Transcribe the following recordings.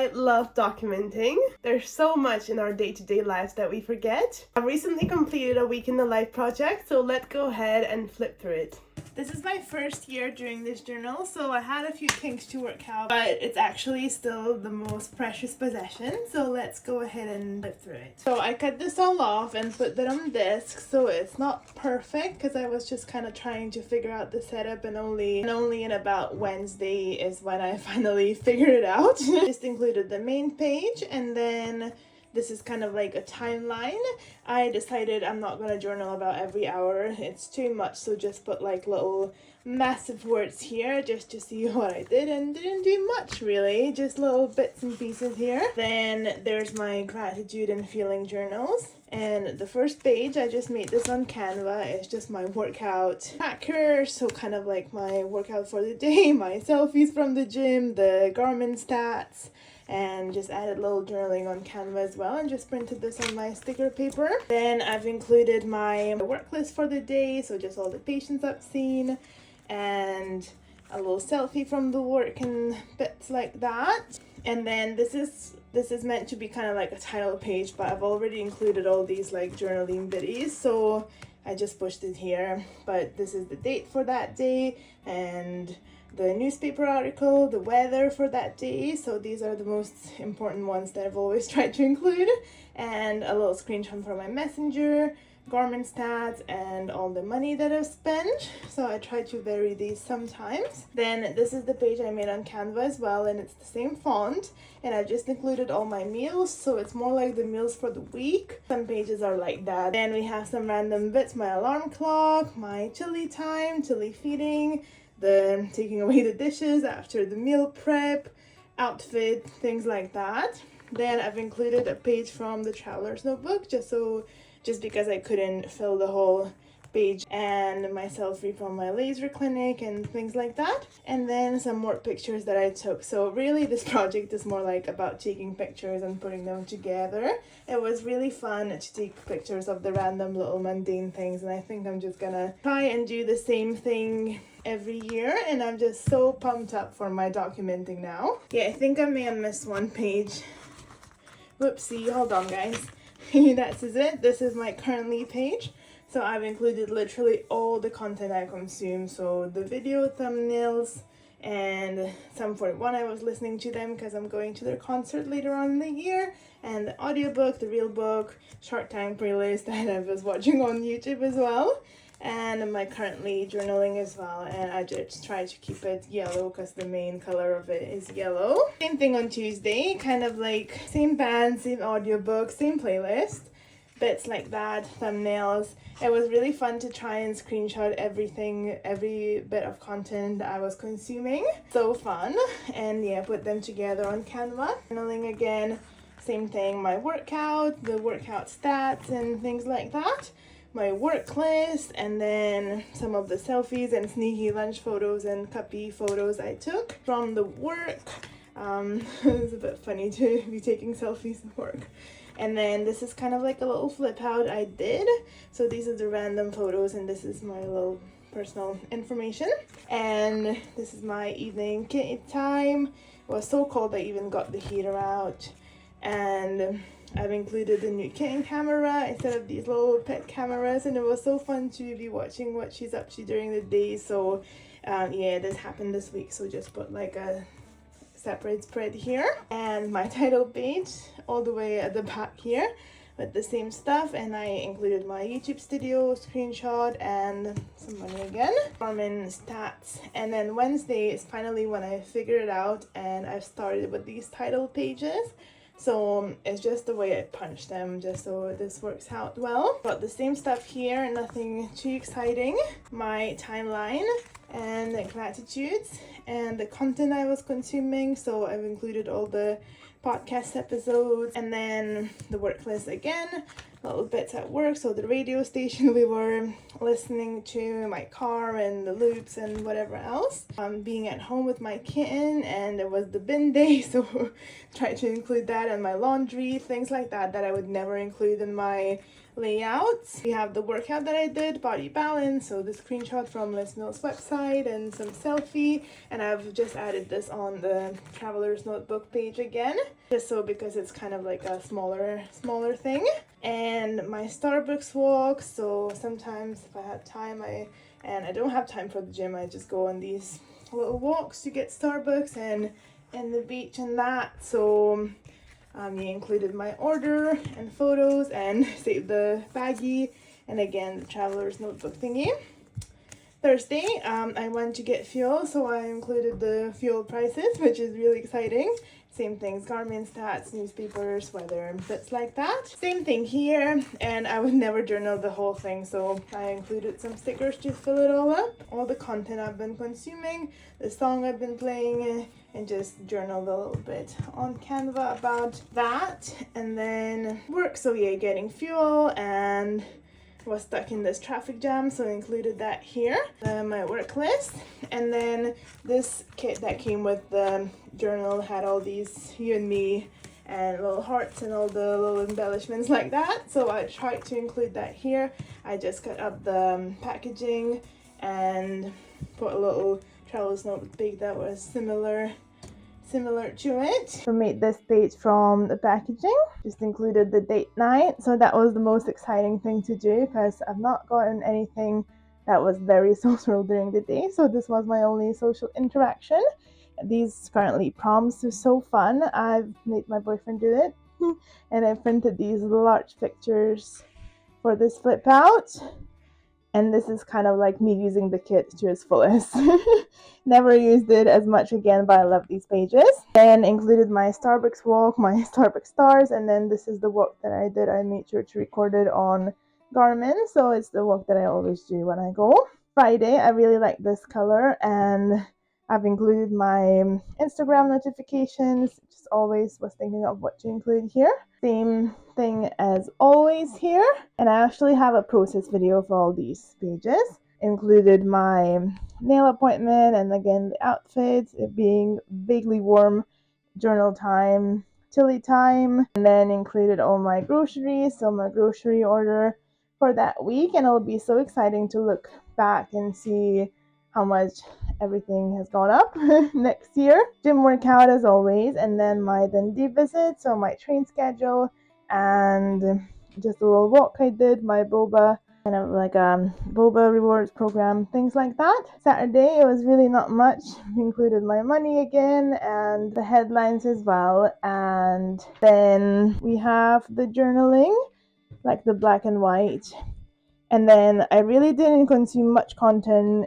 I love documenting. There's so much in our day-to-day lives that we forget. I recently completed a week in the life project, so let's go ahead and flip through it. This is my first year doing this journal, so I had a few kinks to work out, but it's actually still the most precious possession, so let's go ahead and flip through it. So I cut this all off and put that on disc, so it's not perfect because I was just kind of trying to figure out the setup, and only in about Wednesday is when I finally figured it out. Just included the main page, and then this is kind of like a timeline. I decided I'm not gonna journal about every hour. It's too much, so just put like little massive words here just to see what I did, and didn't do much really, just little bits and pieces here. Then there's my gratitude and feeling journals. And the first page, I just made this on Canva. It's just my workout tracker, so kind of like my workout for the day, my selfies from the gym, the Garmin stats, and just added a little journaling on Canva as well, and just printed this on my sticker paper. Then I've included my work list for the day, so just all the patients I've seen, and a little selfie from the work and bits like that. And then this is meant to be kind of like a title page, but I've already included all these like journaling biddies, so I just pushed it here. But this is the date for that day, and the newspaper article, the weather for that day, so these are the most important ones that I've always tried to include, and a little screenshot from my messenger, Garmin stats, and all the money that I've spent, so I try to vary these sometimes. Then this is the page I made on Canva as well, and it's the same font, and I just included all my meals, so it's more like the meals for the week. Some pages are like that. Then we have some random bits, my alarm clock, my chili time, chili feeding, the taking away the dishes after the meal prep, outfit, things like that. Then I've included a page from the traveler's notebook, just because I couldn't fill the whole page, and my selfie from my laser clinic and things like that. And then some more pictures that I took. So really this project is more like about taking pictures and putting them together. It was really fun to take pictures of the random little mundane things, and I think I'm just gonna try and do the same thing every year, and I'm just so pumped up for my documenting now. Yeah, I think I may have missed one page. Whoopsie, hold on guys. That is it. This is my currently page. So I've included literally all the content I consume. So the video thumbnails, and Sum 41, I was listening to them because I'm going to their concert later on in the year, and the audiobook, the real book, short time playlist that I was watching on YouTube as well, and my currently journaling as well. And I just try to keep it yellow because the main color of it is yellow. Same thing on Tuesday, kind of like same band, same audiobook, same playlist, bits like that, thumbnails. It was really fun to try and screenshot everything, every bit of content I was consuming. So fun. And yeah, put them together on Canva. Journaling again, same thing, my workout, the workout stats and things like that, my work list, and then some of the selfies and sneaky lunch photos and cuppy photos I took from the work. It's a bit funny to be taking selfies at work. And then this is kind of like a little flip out I did. So these are the random photos, and this is my little personal information. And this is my evening kit time. It was so cold I even got the heater out. And I've included the new kitten camera instead of these little pet cameras, and it was so fun to be watching what she's up to during the day. So yeah, this happened this week, so just put like a separate spread here, and my title page all the way at the back here with the same stuff. And I included my YouTube studio screenshot and some money again, Garmin stats. And then Wednesday is finally when I figured it out, and I've started with these title pages. So it's just the way I punch them, just so this works out well. Got the same stuff here, nothing too exciting. My timeline and the gratitudes and the content I was consuming. So I've included all the podcast episodes, and then the work list again, little bits at work. So the radio station we were listening to, my car, and the loops and whatever else. Being at home with my kitten, and it was the bin day, so tried to include that, and my laundry, things like that I would never include in my layouts. We have the workout that I did, body balance, so the screenshot from Les Mills website and some selfie, and I've just added this on the traveler's notebook page again, just so because it's kind of like a smaller thing. And my Starbucks walk, so sometimes if I have time and I don't have time for the gym, I just go on these little walks to get Starbucks and the beach and that. So you included my order and photos and saved the baggie, and again the traveler's notebook thingy. Thursday, I went to get fuel, so I included the fuel prices, which is really exciting. Same things, Garmin stats, newspapers, weather, bits like that. Same thing here, and I would never journal the whole thing, so I included some stickers to fill it all up. All the content I've been consuming, the song I've been playing, and just journaled a little bit on Canva about that. And then work, so yeah, getting fuel, and was stuck in this traffic jam, so I included that here. My work list, and then this kit that came with the journal had all these you and me and little hearts and all the little embellishments like that, so I tried to include that here. I just cut up the packaging and put a little traveler's notebook that was similar to it. So made this page from the packaging, just included the date night, so that was the most exciting thing to do because I've not gotten anything that was very social during the day, so this was my only social interaction. These currently prompts are so fun. I've made my boyfriend do it and I printed these large pictures for this flip out. And this is kind of like me using the kit to its fullest. Never used it as much again, but I love these pages. Then included my Starbucks walk, my Starbucks stars, and then this is the walk that I did. I made sure to record it on Garmin, so it's the walk that I always do when I go. Friday, I really like this color, and I've included my Instagram notifications. Just always was thinking of what to include here. Same thing as always here, and I actually have a process video for all these pages. Included my nail appointment, and again the outfits, it being vaguely warm, journal time, Tilly time, and then included all my groceries, so my grocery order for that week. And it'll be so exciting to look back and see how much everything has gone up next year. Gym workout as always, and then my Dundee visit, so my train schedule, and just a little walk I did, my boba, kind of like a boba rewards program, things like that. Saturday, it was really not much. Included my money again and the headlines as well. And then we have the journaling, like the black and white. And then I really didn't consume much content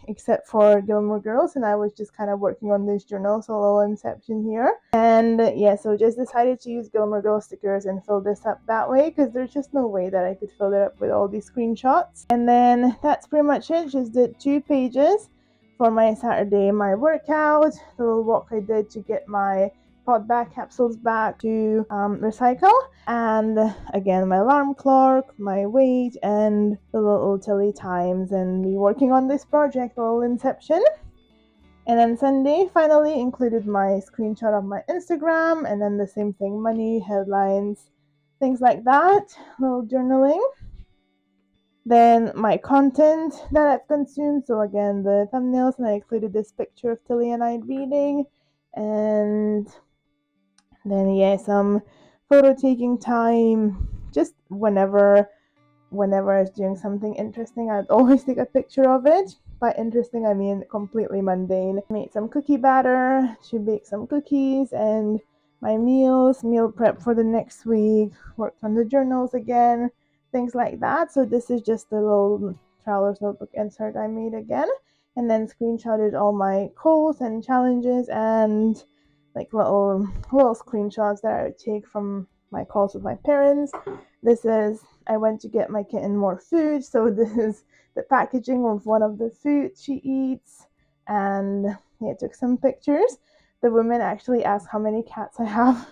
except for Gilmore Girls, and I was just kind of working on this journal, so a little inception here. And yeah, so just decided to use Gilmore Girls stickers and fill this up that way, because there's just no way that I could fill it up with all these screenshots. And then that's pretty much it. Just did 2 pages for my Saturday, my workout, the little walk I did to get my pod back capsules back to recycle, and again my alarm clock, my weight, and the little Tilly times, and me working on this project, a little inception. And then Sunday finally included my screenshot of my Instagram, and then the same thing, money, headlines, things like that, little journaling. Then my content that I've consumed, so again the thumbnails, and I included this picture of Tilly and I reading, and then yeah, some photo taking time. Just whenever I was doing something interesting, I'd always take a picture of it. By interesting, I mean completely mundane. Made some cookie batter to bake some cookies, and my meal prep for the next week. Worked on the journals again, things like that. So this is just a little traveler's notebook insert I made again, and then screenshotted all my goals and challenges, and like little screenshots that I would take from my calls with my parents. This is, I went to get my kitten more food, so this is the packaging of one of the foods she eats, and yeah, I took some pictures. The woman actually asked how many cats I have,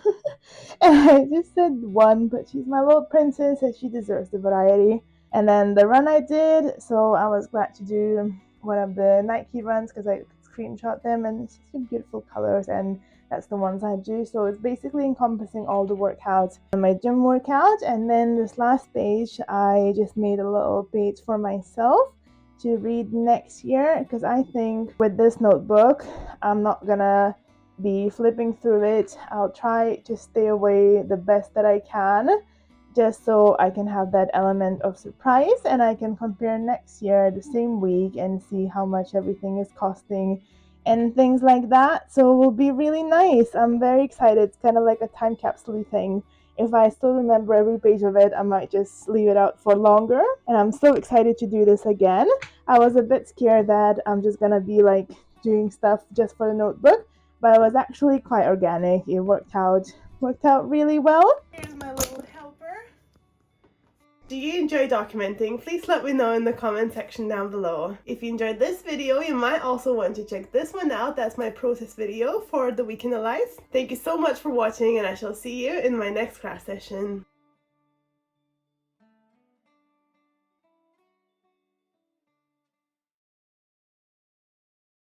and I just said 1, but she's my little princess and she deserves the variety. And then the run I did, so I was glad to do one of the Nike runs because I screenshot them, and it's just beautiful colors and That's the ones I do. So it's basically encompassing all the workouts and my gym workout. And then this last page, I just made a little page for myself to read next year, because I think with this notebook, I'm not gonna be flipping through it. I'll try to stay away the best that I can, just so I can have that element of surprise and I can compare next year the same week and see how much everything is costing and things like that. So it will be really nice. I'm very excited. It's kind of like a time capsule thing. If I still remember every page of it, I might just leave it out for longer. And I'm so excited to do this again. I was a bit scared that I'm just gonna be like doing stuff just for the notebook, but it was actually quite organic. It worked out really well. Here's my little helper. Do you enjoy documenting? Please let me know in the comment section down below. If you enjoyed this video, you might also want to check this one out. That's my process video for the week in the life. Thank you so much for watching, and I shall see you in my next craft session.